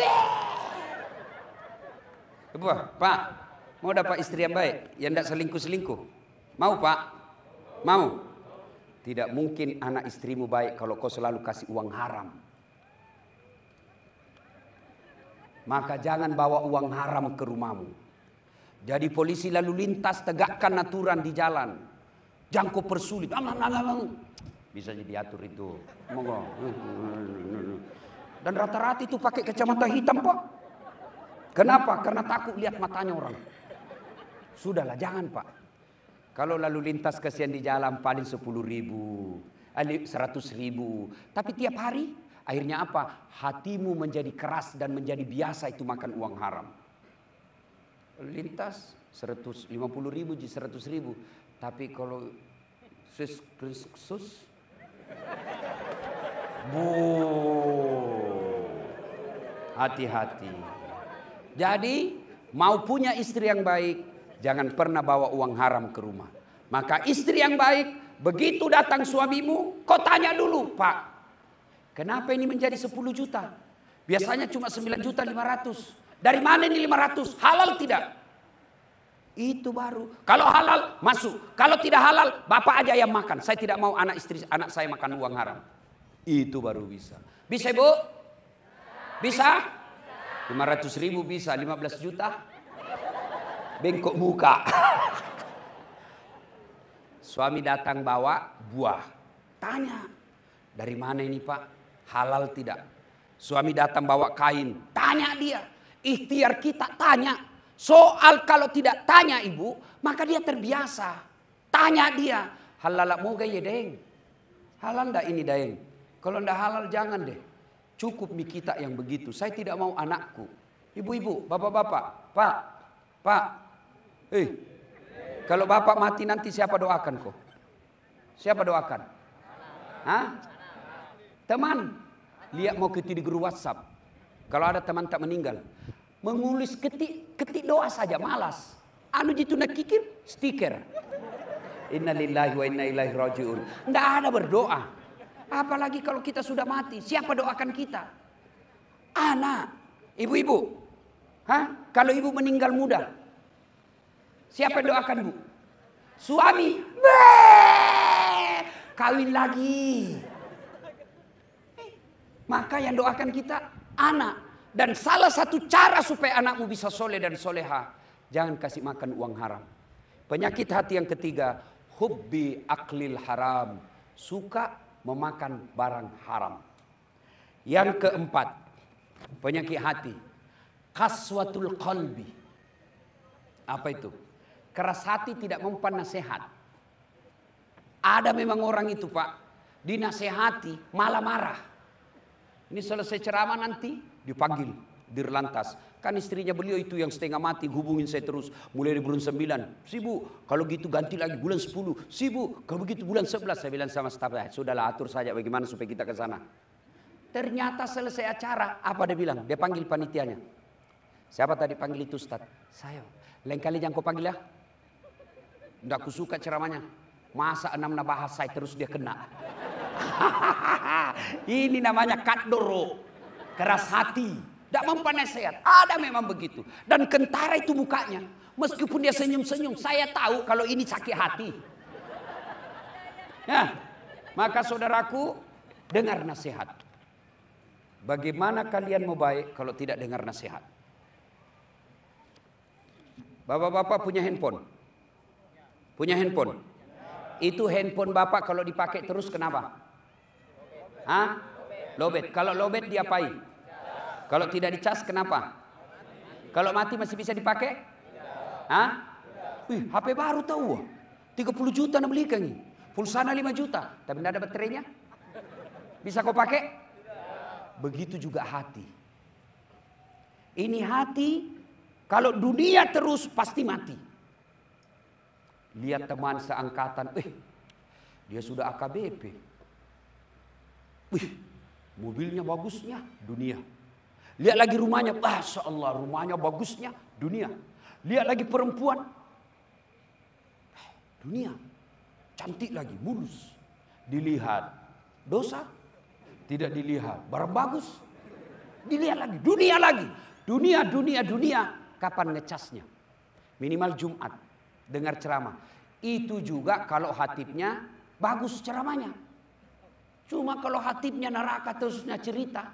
Pak, mau dapat istri yang baik, yang tidak selingkuh-selingkuh? Mau Pak? Mau? Tidak mungkin anak istrimu baik kalau kau selalu kasih uang haram. Maka jangan bawa uang haram ke rumahmu. Jadi polisi lalu lintas tegakkan aturan di jalan. Jangan kau persulit. Bisa diatur itu. Dan rata-rata itu pakai kacamata hitam Pak. Kenapa? Karena takut lihat matanya orang. Sudahlah jangan Pak. Kalau lalu lintas kesian di jalan paling 10.000, 100.000. Tapi tiap hari akhirnya apa? Hatimu menjadi keras dan menjadi biasa itu makan uang haram. Lintas 150 ribu, 100 ribu. Tapi kalau sus, hati-hati. Jadi mau punya istri yang baik, jangan pernah bawa uang haram ke rumah. Maka istri yang baik, begitu datang suamimu, kau tanya dulu, Pak, kenapa ini menjadi 10 juta? Biasanya cuma 9.500.000. Dari mana ini 500? Halal tidak? Itu baru. Kalau halal, masuk. Kalau tidak halal, bapak aja yang makan. Saya tidak mau anak saya makan uang haram. Itu baru bisa. Bisa, Bu? Bisa? 500 ribu bisa, 15 juta? Bengkok muka. Suami datang bawa buah. Tanya, dari mana ini Pak? Halal tidak? Suami datang bawa kain. Tanya dia. Ikhtiar kita tanya. Soal kalau tidak tanya ibu, maka dia terbiasa. Tanya dia. Halal mau gaya deng? Halal enggak ini deng? Kalau enggak halal jangan deh. Cukup mi kita yang begitu. Saya tidak mau anakku. Ibu-ibu, bapak-bapak. Pak. Kalau bapak mati nanti siapa doakan kok? Siapa doakan? Hah? Teman. Lihat mau ketik di grup WhatsApp. Kalau ada teman tak meninggal. Mengulis ketik doa saja malas. Anu jitu nak kikir stiker. Innalillahi wa inna ilaihi rajiun. Enggak ada berdoa. Apalagi kalau kita sudah mati, siapa doakan kita? Anak, ibu-ibu. Hah? Kalau ibu meninggal muda, siapa doakan Bu? Suami. Kawin lagi. Maka yang doakan kita anak. Dan salah satu cara supaya anakmu bisa soleh dan soleha, jangan kasih makan uang haram. Penyakit hati yang ketiga, hubbi aklil haram, suka memakan barang haram. Yang keempat, penyakit hati, kaswatul qalbi. Apa itu? Keras hati tidak mempan nasihat. Ada memang orang itu Pak, dinasehati malah marah. Ini selesai ceramah nanti dipanggil dirlantas. Kan istrinya beliau itu yang setengah mati hubungin saya terus. Mulai di bulan 9. Sibuk. Kalau gitu ganti lagi bulan 10. Sibuk. Kalau begitu bulan 11. Saya bilang sama staf, sudahlah atur saja bagaimana supaya kita ke sana. Ternyata selesai acara. Apa dia bilang? Dia panggil panitianya. Siapa tadi panggil itu Ustaz? Saya. Lain kali jangan kau panggil ya. Nggak kusuka ceramahnya. Masa 6 bahas saya terus dia kena. Ini namanya kadoro. Keras hati. Tidak mempan nasihat. Ada memang begitu. Dan kentara itu mukanya. Meskipun dia senyum-senyum. Saya tahu kalau ini sakit hati. Nah, maka saudaraku, dengar nasihat. Bagaimana kalian mau baik kalau tidak dengar nasihat? Bapak-bapak punya handphone? Punya handphone? Itu handphone bapak kalau dipakai terus kenapa? Hah? Lobet. Kalau lobet diapain? Kalau tidak dicas kenapa? Kalau mati masih bisa dipakai? Hah? Wih, HP baru tahu. 30 juta nak beli kan? Pulsana 5 juta. Tapi tidak ada baterainya. Bisa kau pakai? Begitu juga hati. Ini hati, kalau dunia terus pasti mati. Lihat teman seangkatan, dia sudah AKBP. Wih, mobilnya bagusnya, dunia. Lihat lagi rumahnya, Masya Allah rumahnya bagusnya, dunia. Lihat lagi perempuan, dunia. Cantik lagi, mulus. Dilihat, dosa. Tidak dilihat, barang bagus. Dilihat lagi, dunia lagi. Dunia. Kapan ngecasnya? Minimal Jumat, dengar ceramah. Itu juga kalau hatibnya bagus ceramahnya. Cuma kalau hatibnya neraka terusnya cerita.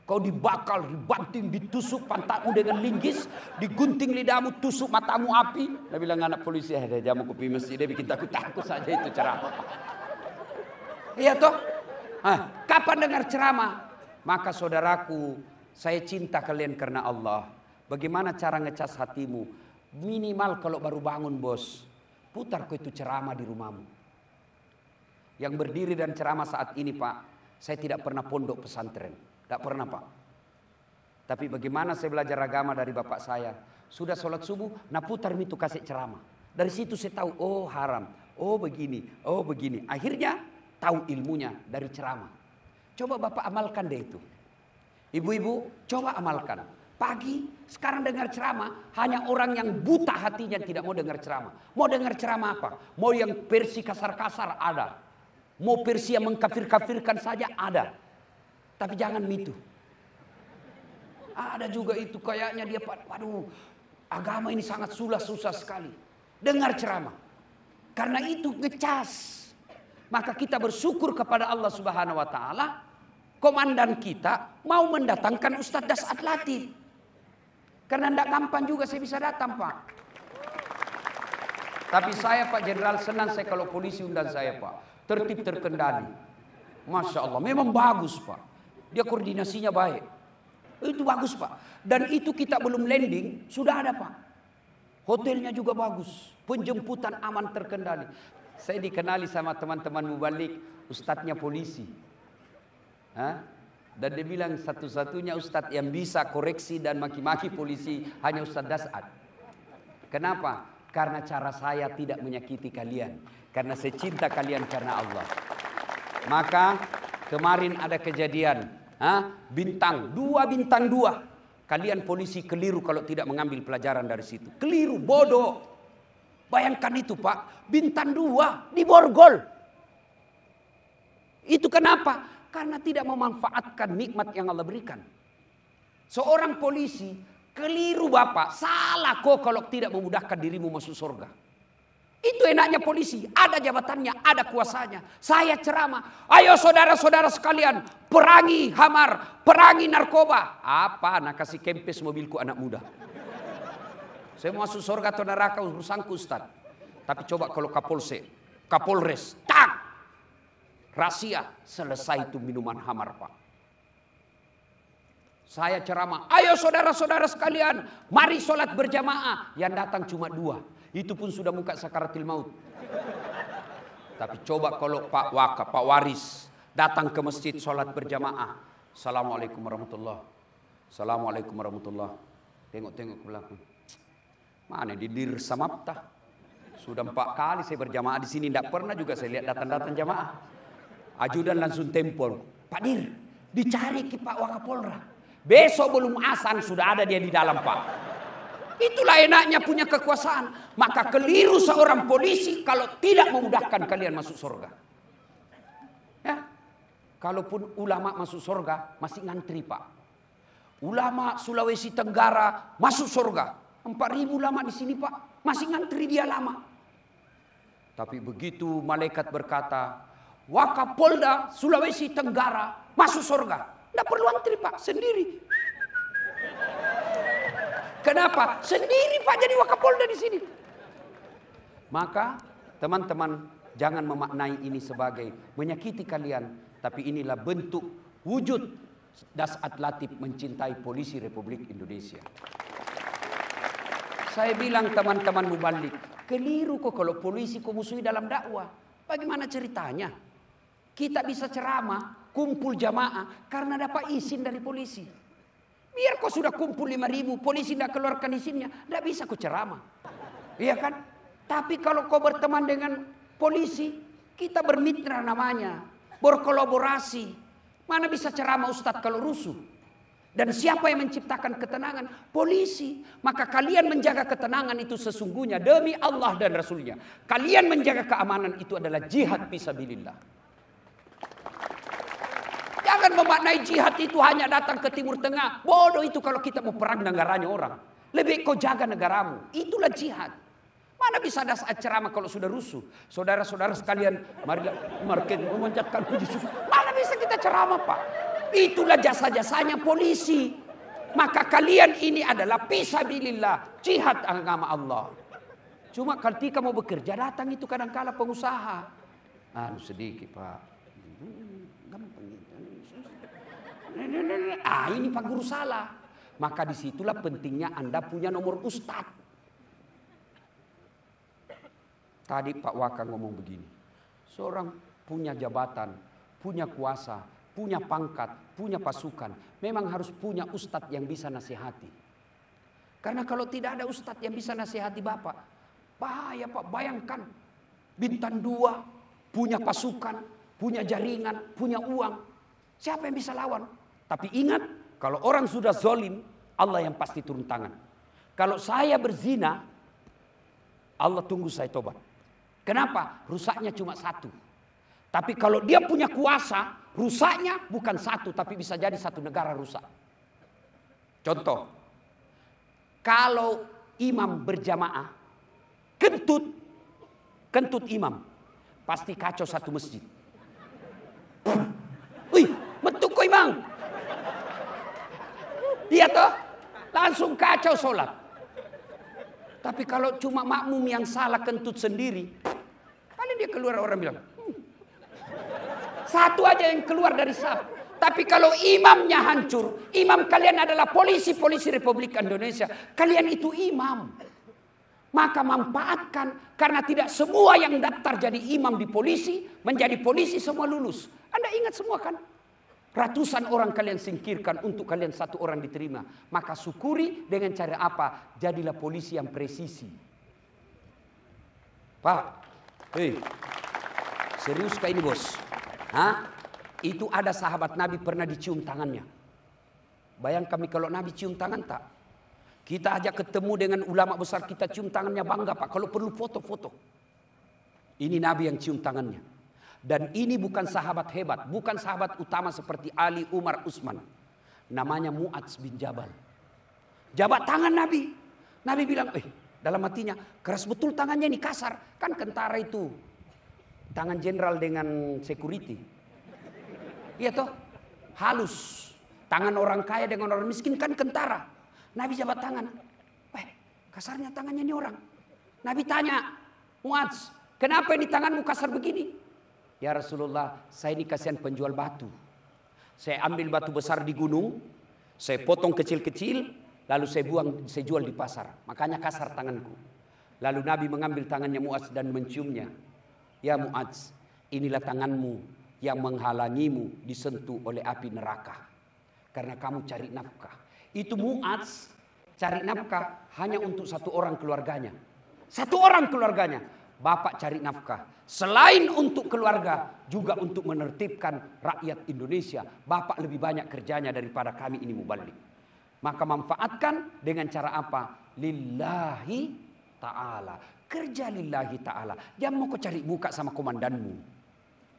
Kau dibakal, dibanting, ditusuk pantatmu dengan linggis, digunting lidahmu, tusuk matamu api. Dia bilang anak polisi, ada jamu kopi masjid, dia bikin takut saja itu ceramah. Iya toh? Kapan dengar ceramah? Maka saudaraku, saya cinta kalian karena Allah. Bagaimana cara ngecas hatimu? Minimal kalau baru bangun bos, putar kau itu ceramah di rumahmu. Yang berdiri dan ceramah saat ini Pak, saya tidak pernah pondok pesantren. Tak pernah Pak. Tapi bagaimana saya belajar agama dari bapak saya? Sudah sholat subuh, naputar itu kasih ceramah. Dari situ saya tahu, oh haram, oh begini, oh begini. Akhirnya tahu ilmunya dari ceramah. Coba bapak amalkan deh itu. Ibu-ibu, coba amalkan. Pagi, sekarang dengar ceramah, hanya orang yang buta hatinya tidak mau dengar ceramah. Mau dengar ceramah apa? Mau yang versi kasar-kasar ada. Mau versi yang mengkafir-kafirkan saja ada. Tapi jangan itu. Ada juga itu kayaknya dia, waduh, agama ini sangat susah sekali. Dengar ceramah. Karena itu ngecas. Maka kita bersyukur kepada Allah Subhanahu wa taala. Komandan kita mau mendatangkan Ustadz Das'ad Latif. Karena tidak gampang juga saya bisa datang, Pak. Tapi saya, Pak Jenderal, senang saya kalau polisi undang saya, Pak. Tertib terkendali. Masya Allah, memang bagus, Pak. Dia koordinasinya baik. Itu bagus, Pak. Dan itu kita belum landing, sudah ada, Pak. Hotelnya juga bagus. Penjemputan aman terkendali. Saya dikenali sama teman-teman mubalik, ustadznya polisi. Dan dia bilang satu-satunya ustadz yang bisa koreksi dan maki-maki polisi hanya Ustadz Das'ad. Kenapa? Karena cara saya tidak menyakiti kalian. Karena saya cinta kalian karena Allah. Maka kemarin ada kejadian. Bintang 2. Kalian polisi keliru kalau tidak mengambil pelajaran dari situ. Keliru, bodoh. Bayangkan itu, Pak. Bintang 2 di borgol. Itu kenapa? Karena tidak memanfaatkan nikmat yang Allah berikan. Seorang polisi keliru, Bapak. Salah kok kalau tidak memudahkan dirimu masuk surga. Itu enaknya polisi. Ada jabatannya, ada kuasanya. Saya ceramah. Ayo saudara-saudara sekalian. Perangi hamar. Perangi narkoba. Apa? Nak kasih kempes mobilku anak muda. Saya masuk surga atau neraka urusanku, Ustaz. Tapi coba kalau Kapolres. Tak. Rahasia, selesai itu minuman hamar, Pak. Saya ceramah, ayo saudara-saudara sekalian, mari sholat berjamaah. Yang datang cuma 2, itu pun sudah muka sakaratil maut. Tapi coba kalau Pak Wakaf, Pak Waris datang ke masjid sholat berjamaah. Assalamualaikum warahmatullahi. Assalamualaikum warahmatullahi. Tengok-tengok ke belakang. Mana di Dir Samapta? Sudah 4 kali saya berjamaah di sini, tidak pernah juga saya lihat datang-datang jamaah. Ajudan langsung tempel. Pak Dir, dicari ke Pak Wakapolra. Besok belum azan sudah ada dia di dalam, Pak. Itulah enaknya punya kekuasaan. Maka keliru seorang polisi kalau tidak memudahkan kalian masuk surga. Ya. Kalaupun ulama masuk surga, masih ngantri, Pak. Ulama Sulawesi Tenggara masuk surga. 4.000 ulama di sini, Pak. Masih ngantri dia lama. Tapi begitu malaikat berkata, Wakapolda Sulawesi Tenggara masuk surga. Tidak perlu antri, Pak, sendiri. Kenapa? Sendiri, Pak, jadi Wakapolda di sini. Maka teman-teman jangan memaknai ini sebagai menyakiti kalian, tapi inilah bentuk wujud Das'ad Latif mencintai polisi Republik Indonesia. Saya bilang teman-teman mubalik, keliru kok kalau polisi kok musuhi dalam dakwah. Bagaimana ceritanya? Kita bisa ceramah, kumpul jamaah karena dapat izin dari polisi. Biar kau sudah kumpul 5.000, polisi tidak keluarkan izinnya, tidak bisa kau ceramah. Iya kan? Tapi kalau kau berteman dengan polisi, kita bermitra namanya, berkolaborasi. Mana bisa ceramah Ustadz kalau rusuh? Dan siapa yang menciptakan ketenangan? Polisi. Maka kalian menjaga ketenangan itu sesungguhnya demi Allah dan Rasulnya. Kalian menjaga keamanan itu adalah jihad fisabilillah. Jangan memaknai jihad itu hanya datang ke Timur Tengah. Bodoh itu kalau kita mau perang negaranya orang. Lebih kau jaga negaramu. Itulah jihad. Mana bisa ada saat ceramah kalau sudah rusuh. Saudara-saudara sekalian, marilah memanjatkan puji syukur. Mana bisa kita ceramah, Pak? Itulah jasa-jasanya polisi. Maka kalian ini adalah fisabilillah, jihad agama Allah. Cuma ketika mau bekerja datang itu kadang-kala pengusaha. Sedikit, Pak. Gampang. Ini Pak Guru salah. Maka disitulah pentingnya Anda punya nomor ustadz. Tadi Pak Waka ngomong begini. Seorang punya jabatan, punya kuasa, punya pangkat, punya pasukan, memang harus punya ustadz yang bisa nasihati. Karena kalau tidak ada ustadz yang bisa nasihati Bapak, bahaya Pak. Bayangkan bintang 2 punya pasukan, punya jaringan, punya uang. Siapa yang bisa lawan? Tapi ingat, kalau orang sudah zalim, Allah yang pasti turun tangan. Kalau saya berzina, Allah tunggu saya tobat. Kenapa? Rusaknya cuma 1. Tapi kalau dia punya kuasa, rusaknya bukan 1, tapi bisa jadi 1 negara rusak. Contoh, kalau imam berjamaah, kentut imam, pasti kacau 1 masjid. Wih, betul kok imam. Iya toh, langsung kacau sholat. Tapi kalau cuma makmum yang salah kentut sendiri, paling dia keluar orang bilang, 1 aja yang keluar dari saf. Tapi kalau imamnya hancur, imam kalian adalah polisi Republik Indonesia. Kalian itu imam. Maka manfaatkan, karena tidak semua yang daftar jadi imam di polisi, menjadi polisi semua lulus. Anda ingat semua kan? Ratusan orang kalian singkirkan untuk kalian 1 orang diterima. Maka syukuri dengan cara apa? Jadilah polisi yang presisi. Pak, serius kah ini bos? Hah? Itu ada sahabat Nabi pernah dicium tangannya. Bayangkan kami kalau Nabi cium tangan tak? Kita ajak ketemu dengan ulama besar, kita cium tangannya bangga Pak. Kalau perlu foto-foto. Ini Nabi yang cium tangannya. Dan ini bukan sahabat hebat, bukan sahabat utama seperti Ali, Umar, Utsman. Namanya Mu'adz bin Jabal. Jabat tangan Nabi. Nabi bilang, dalam hatinya, keras betul tangannya ini, kasar. Kan tentara itu, tangan jenderal dengan security. Iya toh, halus. Tangan orang kaya dengan orang miskin kan tentara. Nabi jabat tangan. Kasarnya tangannya ini orang. Nabi tanya, Mu'adz, kenapa ini tanganmu kasar begini? Ya Rasulullah, saya ini kasihan penjual batu. Saya ambil batu besar di gunung, saya potong kecil-kecil, lalu saya buang, saya jual di pasar. Makanya kasar tanganku. Lalu Nabi mengambil tangannya Mu'adz dan menciumnya. Ya Mu'adz, inilah tanganmu yang menghalangimu disentuh oleh api neraka. Karena kamu cari nafkah. Itu Mu'adz cari nafkah hanya untuk 1 orang keluarganya. 1 orang keluarganya. Bapak cari nafkah. Selain untuk keluarga, juga untuk menertibkan rakyat Indonesia. Bapak lebih banyak kerjanya daripada kami ini mubalik. Maka manfaatkan dengan cara apa? Lillahi ta'ala. Kerja lillahi ta'ala. Jangan mau kau cari muka sama komandanmu.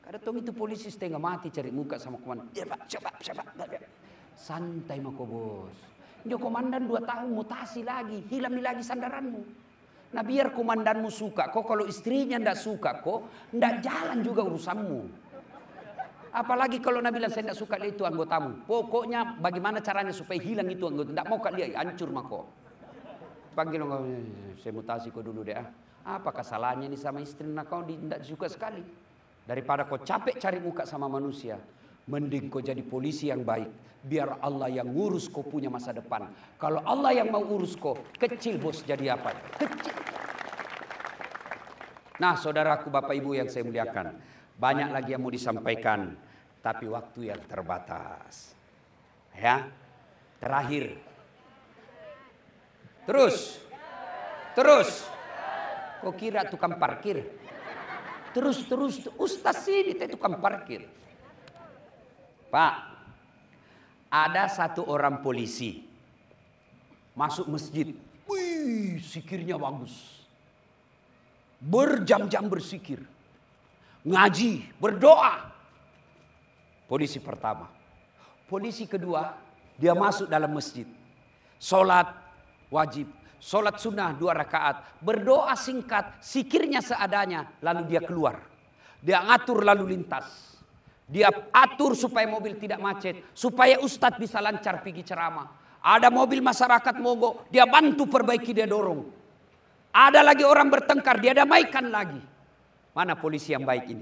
Kadang itu polisi setengah mati cari muka sama komandan. Coba. Santai mako bos. Jo komandan 2 tahun mutasi lagi. Hilang lagi sandaranmu. Nah biar komandanmu suka. Kok kalau istrinya ndak suka kok, ndak jalan juga urusanmu. Apalagi kalau Nabi bilang saya ndak suka itu anggotamu. Pokoknya bagaimana caranya supaya hilang itu anggota. Ndak mau kalian hancur mako. Panggil saya mutasi kau dulu deh. Apa kesalahannya ini sama istri kau ndak suka sekali. Daripada kau capek cari muka sama manusia, mending kau jadi polisi yang baik. Biar Allah yang ngurus kau punya masa depan. Kalau Allah yang mau urus kau, kecil bos jadi apa? Kecil. Nah saudaraku Bapak Ibu yang saya muliakan. Banyak lagi yang mau disampaikan. Tapi waktu yang terbatas. Ya. Terakhir. Terus. Kau kira tukang parkir? Terus. Ustaz ini tukang parkir. Pak. Ada 1 orang polisi masuk masjid. Wih, zikirnya bagus. Berjam-jam berzikir. Ngaji, berdoa. Polisi pertama. Polisi kedua, dia masuk dalam masjid. Sholat wajib. Sholat sunnah 2 rakaat. Berdoa singkat, zikirnya seadanya. Lalu dia keluar. Dia ngatur lalu lintas. Dia atur supaya mobil tidak macet. Supaya ustadz bisa lancar pergi ceramah. Ada mobil masyarakat mogok. Dia bantu perbaiki, dia dorong. Ada lagi orang bertengkar. Dia damaikan lagi. Mana polisi yang baik ini?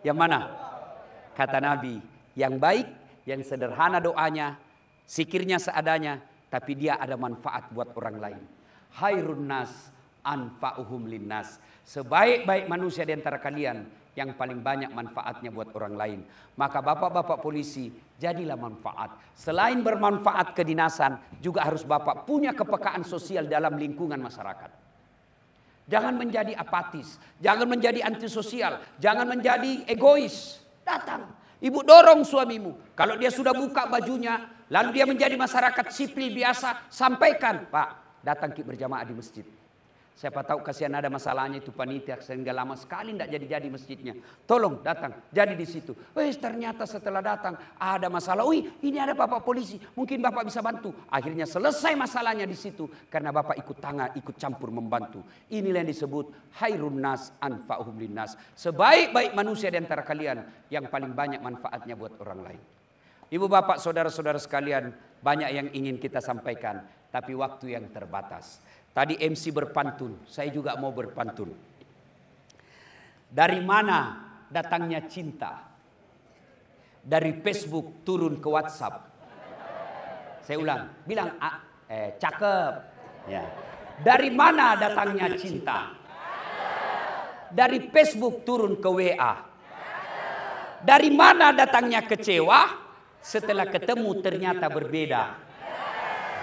Yang mana? Kata Nabi. Yang baik, yang sederhana doanya. Zikirnya seadanya. Tapi dia ada manfaat buat orang lain. Khairun nas anfa'uhum linnas. Sebaik-baik manusia di antara kalian yang paling banyak manfaatnya buat orang lain. Maka bapak-bapak polisi, jadilah manfaat. Selain bermanfaat kedinasan, juga harus bapak punya kepekaan sosial dalam lingkungan masyarakat. Jangan menjadi apatis, jangan menjadi antisosial, jangan menjadi egois. Datang, ibu dorong suamimu. Kalau dia sudah buka bajunya, lalu dia menjadi masyarakat sipil biasa, sampaikan, Pak, datang kita berjamaah di masjid. Siapa tahu kasihan ada masalahnya itu panitia sehingga lama sekali tidak jadi masjidnya. Tolong datang, jadi di situ. Ternyata setelah datang ada masalah. Ini ada bapak polisi, mungkin bapak bisa bantu. Akhirnya selesai masalahnya di situ karena bapak ikut campur membantu. Inilah yang disebut khairun nas anfa'uhum linnas. Sebaik-baik manusia di antara kalian yang paling banyak manfaatnya buat orang lain. Ibu bapak saudara-saudara sekalian, banyak yang ingin kita sampaikan, tapi waktu yang terbatas. Tadi MC berpantun, saya juga mau berpantun. Dari mana datangnya cinta? Dari Facebook turun ke WhatsApp. Saya ulang, bilang cakep. Ya. Dari mana datangnya cinta? Dari Facebook turun ke WA. Dari mana datangnya kecewa? Setelah ketemu ternyata berbeda.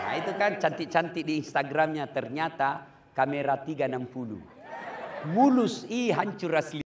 Nah itu kan cantik-cantik di Instagramnya, ternyata kamera 360. Mulus, hancur asli.